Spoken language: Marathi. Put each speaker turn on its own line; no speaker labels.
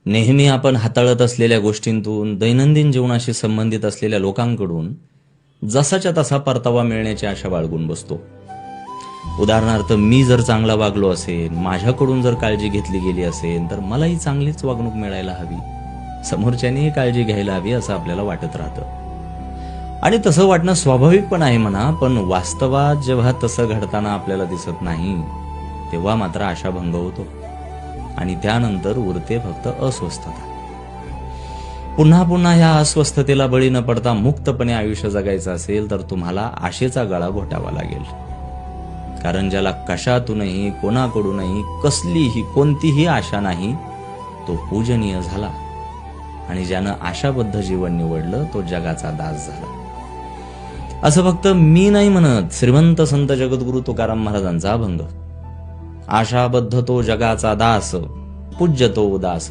नेहमी आपण हाताळत असलेल्या गोष्टींतून, दैनंदिन जीवनाशी संबंधित असलेल्या लोकांकडून जसाच्या तसा परतावा मिळण्याची आशा बाळगून बसतो. उदाहरणार्थ, मी जर चांगला वागलो असेल, माझ्याकडून जर काळजी घेतली गेली असेल, तर मलाही चांगलीच वागणूक मिळायला हवी, समोरच्यानेही काळजी घ्यायला हवी असं आपल्याला वाटत राहतं. आणि तसं वाटणं स्वाभाविक पण आहे म्हणा, पण वास्तवात जेव्हा तसं घडताना आपल्याला दिसत नाही, तेव्हा मात्र आशाभंग होतो आणि त्यानंतर उरते फक्त अस्वस्थता. पुन्हा पुन्हा ह्या अस्वस्थतेला बळी न पडता मुक्तपणे आयुष्य जगायचं असेल तर तुम्हाला आशेचा गळा घोटावा लागेल. कारण ज्याला कशातूनही, कोणाकडूनही कसलीही कोणतीही आशा नाही, तो पूजनीय झाला. आणि ज्यानं आशाबद्ध जीवन निवडलं तो जगाचा दास झाला. असं फक्त मी नाही म्हणत, श्रीमंत संत जगद्गुरु तुकाराम महाराजांचा अभंग. आशाबद्ध तो जगाचा दास, पूज्य तो उदास.